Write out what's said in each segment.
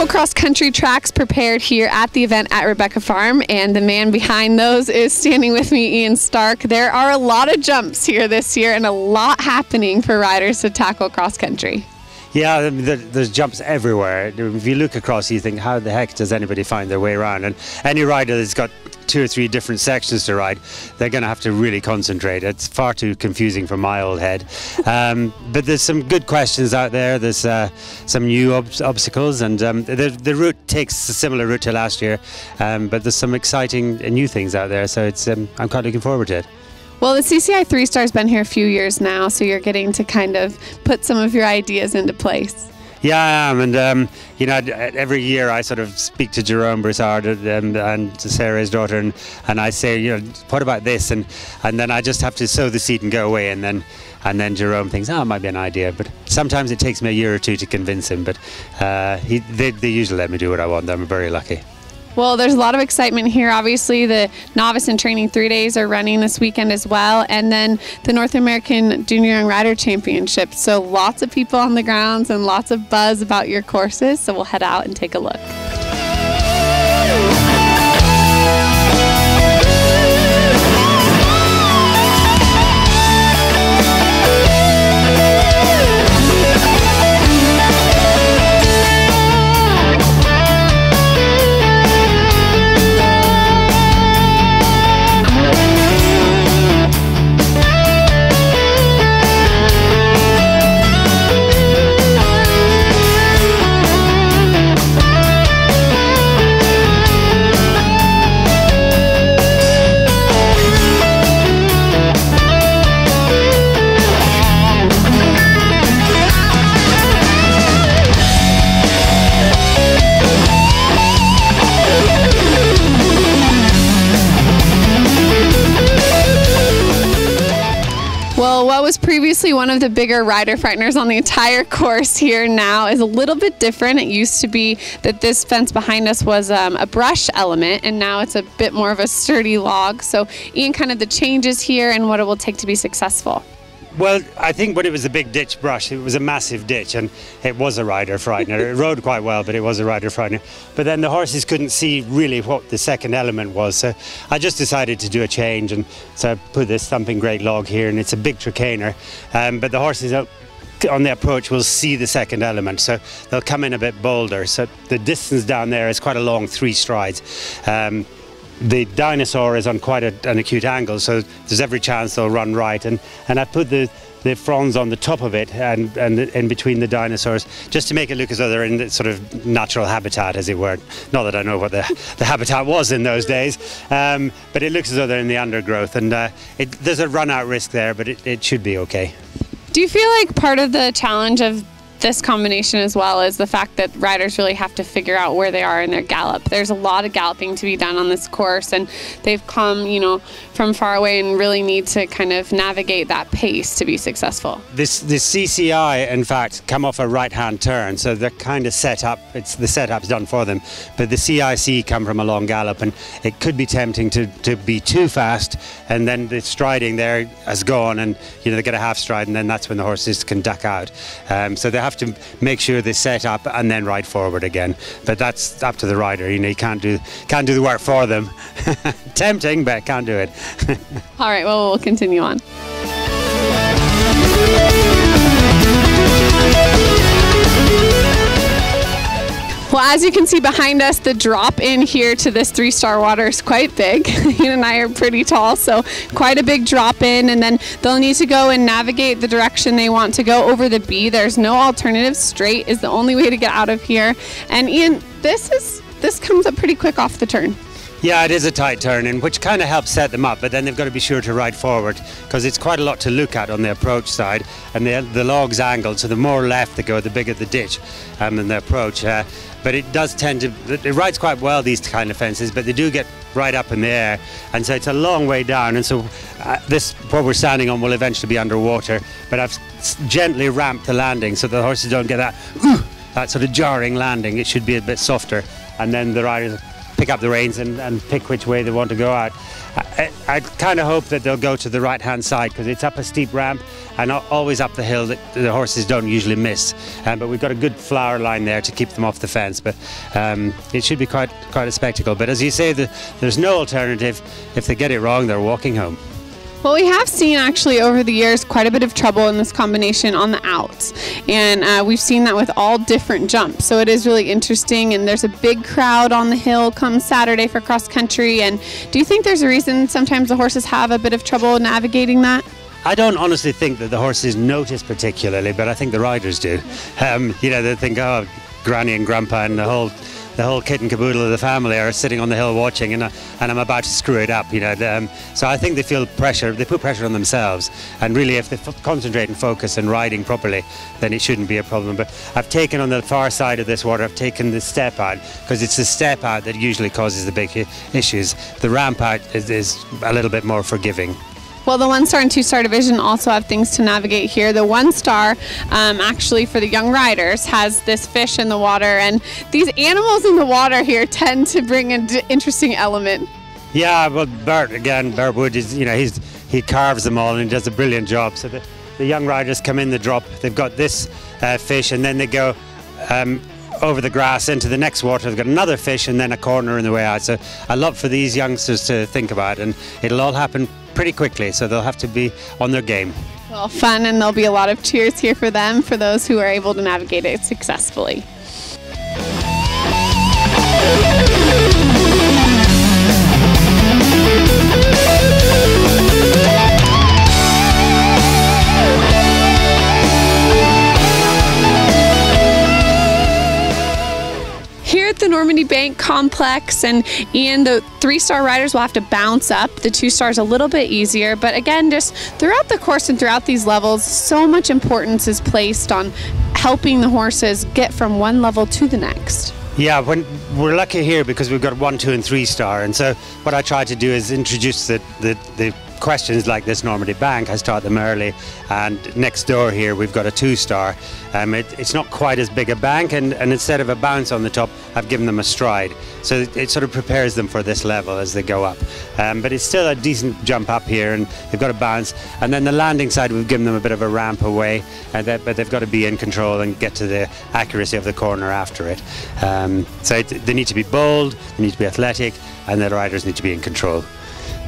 Beautiful cross-country tracks prepared here at the event at Rebecca Farm, and the man behind those is standing with me, Ian Stark. There are a lot of jumps here this year and a lot happening for riders to tackle cross-country. Yeah, there's jumps everywhere. If you look across, you think, how the heck does anybody find their way around? And any rider that's got 2 or 3 different sections to ride, they're going to have to really concentrate. It's far too confusing for my old head. But there's some good questions out there. There's some new obstacles, and the route takes a similar route to last year, but there's some exciting new things out there. So it's I'm quite looking forward to it. Well, the CCI 3-Star's been here a few years now, so you're getting to kind of put some of your ideas into place. Yeah, I am, and you know, every year I sort of speak to Jerome Broussard and to Sarah's daughter, and I say, you know, what about this? And then I just have to sow the seed and go away, and then Jerome thinks, oh, it might be an idea. But sometimes it takes me a year or two to convince him. But they usually let me do what I want. I'm very lucky. Well, there's a lot of excitement here. Obviously, the Novice and Training 3 days are running this weekend as well, and then the North American Junior Young Rider Championship. So lots of people on the grounds and lots of buzz about your courses. So we'll head out and take a look. Well, what was previously one of the bigger rider frighteners on the entire course here now is a little bit different. It used to be that this fence behind us was a brush element, and now it's a bit more of a sturdy log. So Ian, kind of the changes here and what it will take to be successful. Well, I think when it was a big ditch brush, it was a massive ditch, and it was a rider frightener. It rode quite well, but it was a rider frightener. But then the horses couldn't see really what the second element was, so I just decided to do a change, and so I put this thumping great log here, and it's a big tricaner, but the horses on the approach will see the second element, so they'll come in a bit bolder. So the distance down there is quite a long 3 strides. The Dinosaur is on quite an acute angle, so there's every chance they'll run right. And I put the fronds on the top of it and in between the Dinosaurs, just to make it look as though they're in the sort of natural habitat, as it were. Not that I know what the habitat was in those days, but it looks as though they're in the undergrowth. And there's a run-out risk there, but it should be okay. Do you feel like part of the challenge of this combination as well is the fact that riders really have to figure out where they are in their gallop? There's a lot of galloping to be done on this course, and they've come, you know, from far away and really need to kind of navigate that pace to be successful. The CCI, in fact, come off a right-hand turn, so they're kind of set up. The setup's done for them, but the CIC come from a long gallop, and it could be tempting to be too fast, and then the striding there has gone, and you know they get a half stride, and then that's when the horses can duck out. So they have to make sure they set up and then ride forward again. But that's up to the rider. You know, you can't do the work for them. Tempting, but can't do it. All right, well, we'll continue on. Well, as you can see behind us, the drop in here to this 3-star water is quite big. Ian and I are pretty tall, so quite a big drop in, and then they'll need to go and navigate the direction they want to go over the B. There's no alternative. Straight is the only way to get out of here. And Ian, this comes up pretty quick off the turn. Yeah, it is a tight turn, and which kind of helps set them up, but then they've got to be sure to ride forward, because it's quite a lot to look at on the approach side, and the log's angled, so the more left they go, the bigger the ditch in the approach. But it does tend to, it rides quite well, these kind of fences, but they do get right up in the air, and so it's a long way down, and so what we're standing on will eventually be underwater, but I've gently ramped the landing so the horses don't get that sort of jarring landing. It should be a bit softer, and then the riders pick up the reins and pick which way they want to go out. I kind of hope that they'll go to the right-hand side because it's up a steep ramp and always up the hill that the horses don't usually miss. But we've got a good flower line there to keep them off the fence. But it should be quite a spectacle. But as you say, there's no alternative. If they get it wrong, they're walking home. Well, we have seen actually over the years quite a bit of trouble in this combination on the outs, and we've seen that with all different jumps, so it is really interesting. And there's a big crowd on the hill come Saturday for cross country. And do you think there's a reason sometimes the horses have a bit of trouble navigating that? I don't honestly think that the horses notice particularly, but I think the riders do. You know, they think, oh, Granny and Grandpa and the whole kit and caboodle of the family are sitting on the hill watching, and I'm about to screw it up, you know. So I think they feel pressure. They put pressure on themselves, and really, if they concentrate and focus and riding properly, then it shouldn't be a problem. But I've taken on the far side of this water. I've taken the step out because it's the step out that usually causes the big issues. The ramp out is a little bit more forgiving. Well, the 1-star and 2-star division also have things to navigate here. The 1-star, actually for the young riders, has this fish in the water, and these animals in the water here tend to bring an interesting element. Yeah, well, Bert Wood is, you know, he carves them all and he does a brilliant job. So the young riders come in the drop. They've got this fish, and then they go over the grass into the next water. They've got another fish and then a corner in the way out. So a lot for these youngsters to think about, and it'll all happen pretty quickly, so they'll have to be on their game. Well, fun, and there'll be a lot of cheers here for them, for those who are able to navigate it successfully. Here at the Normandy Bank Complex, and Ian, the 3-star riders will have to bounce up. The 2-stars a little bit easier, but again, just throughout the course and throughout these levels, so much importance is placed on helping the horses get from one level to the next. Yeah, when we're lucky here because we've got 1, 2, and 3-star, and so what I try to do is introduce the questions like this Normandy Bank. I start them early, and next door here we've got a 2-star. It's not quite as big a bank, and instead of a bounce on the top, I've given them a stride, so it sort of prepares them for this level as they go up. But it's still a decent jump up here, and they've got a bounce, and then the landing side we've given them a bit of a ramp away, but they've got to be in control and get to the accuracy of the corner after it. So they need to be bold, they need to be athletic, and the riders need to be in control.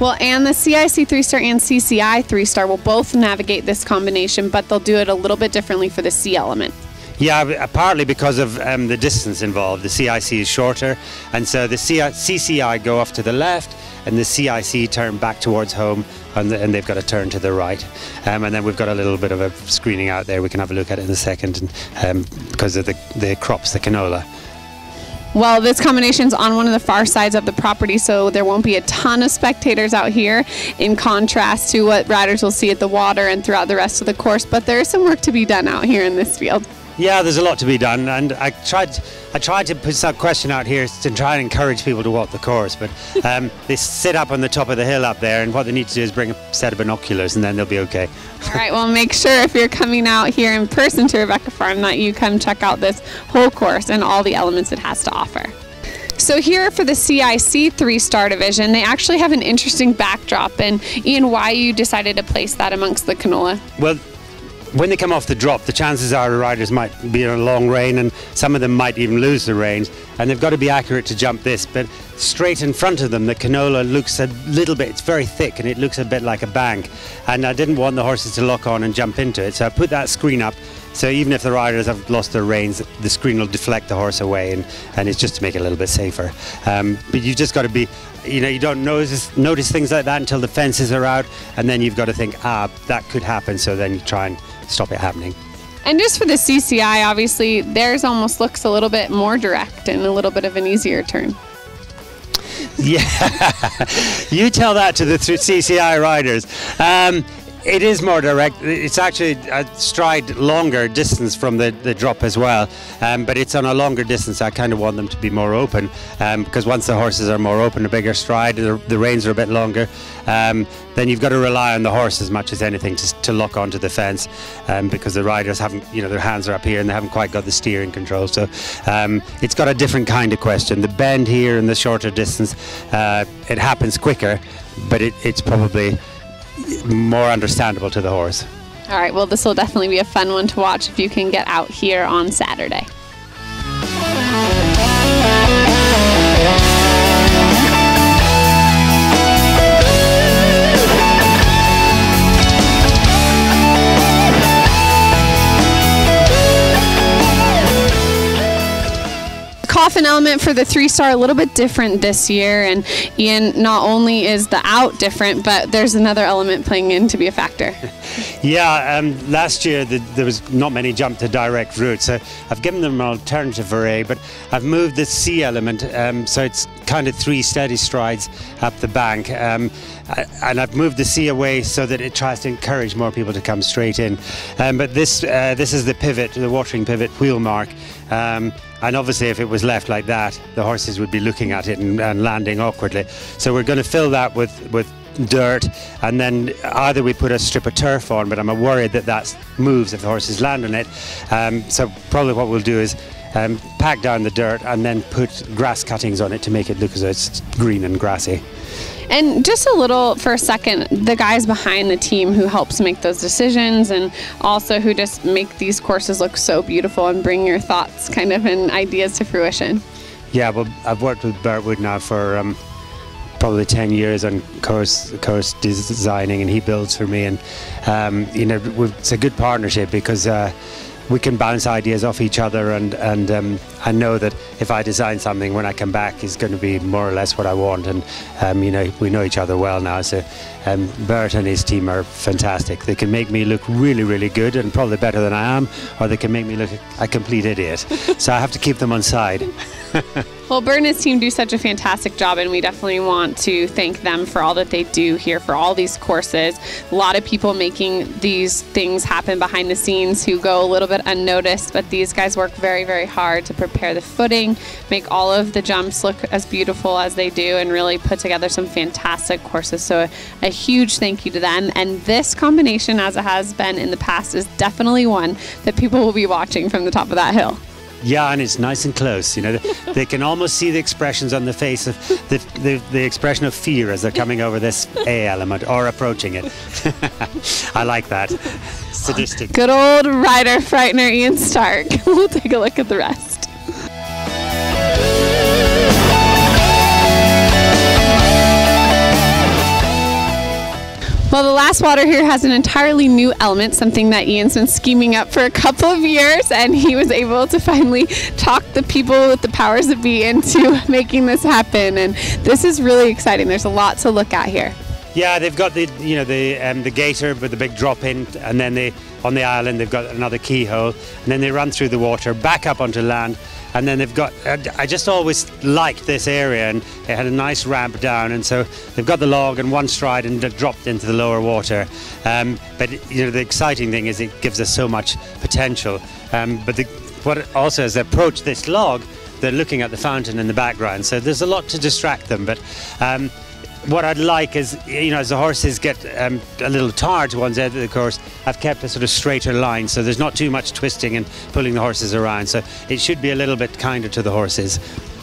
Well, and the CIC 3-star and CCI 3-star will both navigate this combination, but they'll do it a little bit differently for the C element. Yeah, partly because of the distance involved. The CIC is shorter, and so the CCI go off to the left, and the CIC turn back towards home, and they've got to turn to the right. And then we've got a little bit of a screening out there. We can have a look at it in a second, because of the crops, the canola. Well, this combination's on one of the far sides of the property, so there won't be a ton of spectators out here, in contrast to what riders will see at the water and throughout the rest of the course. But there is some work to be done out here in this field. Yeah, there's a lot to be done, and I tried to put some question out here to try and encourage people to walk the course, but they sit up on the top of the hill up there, and what they need to do is bring a set of binoculars, and then they'll be okay. All right, well, make sure if you're coming out here in person to Rebecca Farm that you come check out this whole course and all the elements it has to offer. So here for the CIC 3-star division, they actually have an interesting backdrop, and Ian, why you decided to place that amongst the canola? Well, when they come off the drop, the chances are the riders might be in a long rein, and some of them might even lose the reins, and they've got to be accurate to jump this. But straight in front of them, the canola looks a little bit, it's very thick, and it looks a bit like a bank, and I didn't want the horses to lock on and jump into it, so I put that screen up, so even if the riders have lost their reins, the screen will deflect the horse away, and it's just to make it a little bit safer. But you've just got to be, you know, you don't notice things like that until the fences are out, and then you've got to think, that could happen, so then you try and stop it happening. And just for the CCI, obviously, theirs almost looks a little bit more direct and a little bit of an easier turn. Yeah, you tell that to the CCI riders. It is more direct. It's actually a stride longer distance from the drop as well, but it's on a longer distance. I kind of want them to be more open, because once the horses are more open, a bigger stride, the reins are a bit longer, then you've got to rely on the horse as much as anything to lock onto the fence, because the riders haven't, their hands are up here and they haven't quite got the steering control. So it's got a different kind of question. The bend here in the shorter distance, it happens quicker, but it's probably more understandable to the horse. All right, well, this will definitely be a fun one to watch if you can get out here on Saturday. Coffin element for the 3-star a little bit different this year, and Ian, not only is the out different, but there's another element playing in to be a factor. Yeah, last year there was not many jump to direct routes, so I've given them an alternative array, but I've moved the C element, so it's kind of 3 steady strides up the bank, and I've moved the C away so that it tries to encourage more people to come straight in. But this is the pivot, the watering pivot wheel mark. And obviously if it was left like that, the horses would be looking at it and landing awkwardly. So we're going to fill that with dirt, and then either we put a strip of turf on, but I'm worried that moves if the horses land on it. So probably what we'll do is pack down the dirt and then put grass cuttings on it to make it look as though it's green and grassy. And just a little for a second, the guys behind the team who helps make those decisions and also who just make these courses look so beautiful and bring your thoughts kind of and ideas to fruition. Yeah, well, I've worked with Bert Wood now for probably 10 years on course designing, and he builds for me, and it's a good partnership because we can bounce ideas off each other, and I know that if I design something, when I come back, it's going to be more or less what I want, and we know each other well now, so Bert and his team are fantastic. They can make me look really, really good and probably better than I am, or they can make me look a complete idiot. So I have to keep them on side. Well, Bert and his team do such a fantastic job, and we definitely want to thank them for all that they do here for all these courses. A lot of people making these things happen behind the scenes who go a little bit unnoticed, but these guys work very, very hard to prepare the footing, make all of the jumps look as beautiful as they do, and really put together some fantastic courses. So a huge thank you to them. And this combination, as it has been in the past, is definitely one that people will be watching from the top of that hill. Yeah, and it's nice and close. They can almost see the expressions on the face of the expression of fear as they're coming over this A element or approaching it. I like that. Sadistic. Good old rider frightener Ian Stark. We'll take a look at the rest. Well, the last water here has an entirely new element, something that Ian's been scheming up for a couple of years, and he was able to finally talk the people with the powers that be into making this happen, and this is really exciting. There's a lot to look at here. Yeah, they've got the gator with the big drop in, and then on the island they've got another keyhole, and then they run through the water back up onto land. And then they've got, I just always liked this area, and it had a nice ramp down, and so they've got the log and one stride and dropped into the lower water. But the exciting thing is it gives us so much potential. But what also as they approach this log, they're looking at the fountain in the background, so there's a lot to distract them. But what I'd like is, as the horses get a little tired to one's end of the course, I've kept a sort of straighter line, so there's not too much twisting and pulling the horses around. So it should be a little bit kinder to the horses.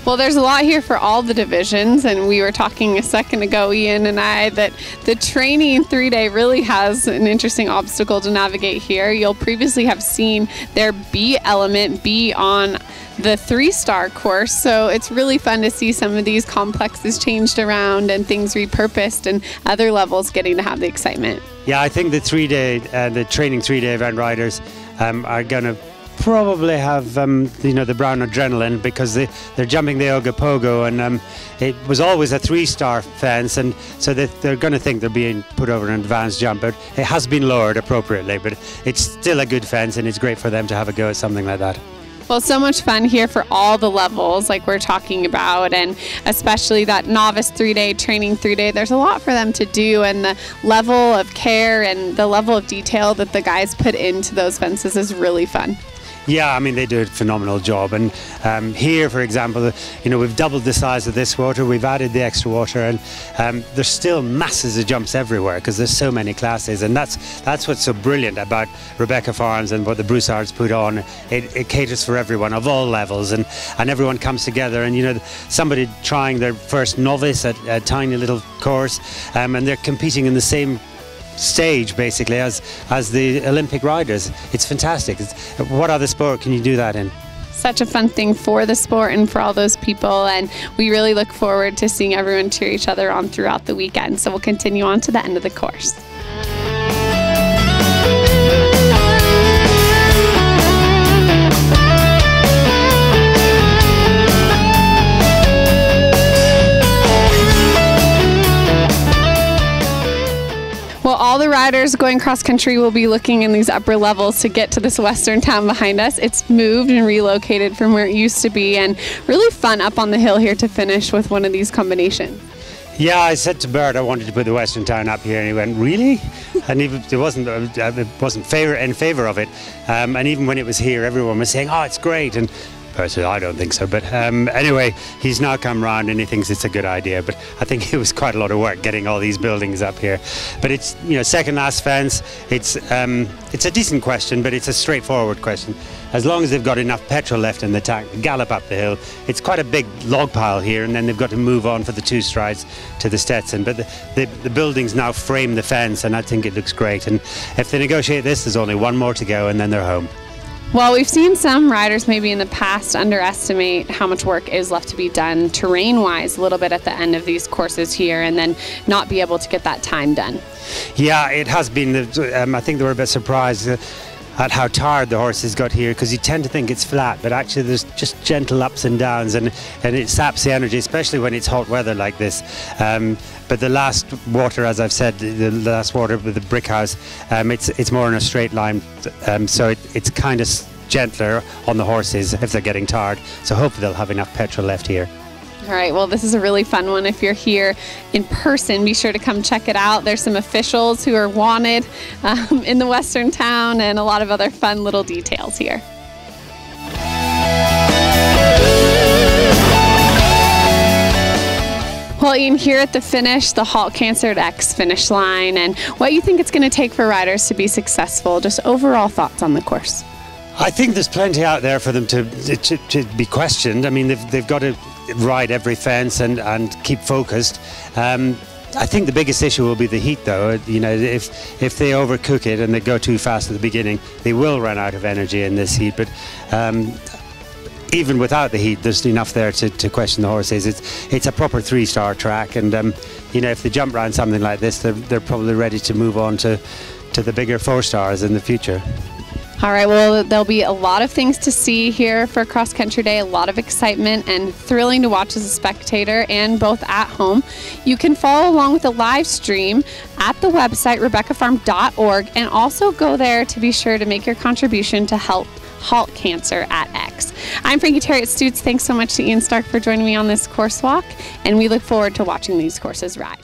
Well, there's a lot here for all the divisions, and we were talking a second ago, Ian and I, that the training 3-day really has an interesting obstacle to navigate here. You'll previously have seen their B element be on the 3-star course, so it's really fun to see some of these complexes changed around and things repurposed, and other levels getting to have the excitement. Yeah, I think the training 3-day event riders are going to probably have the brown adrenaline, because they're jumping the Ogopogo, and it was always a 3-star fence, and so they're going to think they're being put over an advanced jump. But it has been lowered appropriately, but it's still a good fence, and it's great for them to have a go at something like that. Well, so much fun here for all the levels like we're talking about, and especially that novice 3-day, training 3-day. There's a lot for them to do, and the level of care and the level of detail that the guys put into those fences is really fun. Yeah, I mean, they do a phenomenal job. And here, for example, you know, we've doubled the size of this water, we've added the extra water, and there's still masses of jumps everywhere because there's so many classes. And that's what's so brilliant about Rebecca Farms and what the Broussards put on. It caters for everyone of all levels, and everyone comes together. And, you know, somebody trying their first novice at a tiny little course, and they're competing in the same stage basically as the Olympic riders. It's fantastic. What other sport can you do that in? Such a fun thing for the sport and for all those people, and we really look forward to seeing everyone cheer each other on throughout the weekend. So we'll continue on to the end of the course. Well, all the riders going cross country will be looking in these upper levels to get to this western town behind us. It's moved and relocated from where it used to be, and really fun up on the hill here to finish with one of these combinations. Yeah, I said to Bert I wanted to put the western town up here, and he went, "Really?" And it wasn't in favour of it. And even when it was here, everyone was saying, "Oh, it's great." And personally, I don't think so, but anyway, he's now come round and he thinks it's a good idea. But I think it was quite a lot of work getting all these buildings up here. But it's, you know, second last fence. It's a decent question, but it's a straightforward question. As long as they've got enough petrol left in the tank to gallop up the hill. It's quite a big log pile here, and then they've got to move on for the 2 strides to the Stetson. But the buildings now frame the fence, and I think it looks great. And if they negotiate this, there's only one more to go, and then they're home. Well, we've seen some riders maybe in the past underestimate how much work is left to be done terrain-wise a little bit at the end of these courses here, and then not be able to get that time done. Yeah, it has been. I think they were a bit surprised at how tired the horses got here, because you tend to think it's flat, but actually there's just gentle ups and downs, and it saps the energy, especially when it's hot weather like this. But the last water, as I've said, the last water with the brick house, it's more in a straight line, so it's kind of gentler on the horses if they're getting tired. So hopefully they'll have enough petrol left here. All right, well, this is a really fun one. If you're here in person, be sure to come check it out. There's some officials who are wanted in the western town, and a lot of other fun little details here. Well, Ian, here at the finish, the Halt Cancer X finish line, and what you think it's going to take for riders to be successful, just overall thoughts on the course. I think there's plenty out there for them to be questioned. I mean, they've got to ride every fence and keep focused. I think the biggest issue will be the heat, though. You know, if they overcook it and they go too fast at the beginning, they will run out of energy in this heat. But even without the heat, there's enough there to question the horses. It's a proper 3-star track, and you know, if they jump around something like this, they're probably ready to move on to the bigger 4 stars in the future. All right, well, there'll be a lot of things to see here for Cross Country Day, a lot of excitement and thrilling to watch as a spectator and both at home. You can follow along with the live stream at the website rebeccafarm.org, and also go there to be sure to make your contribution to help halt cancer at X. I'm Frankie Terry at Stutes. Thanks so much to Ian Stark for joining me on this course walk, and we look forward to watching these courses ride.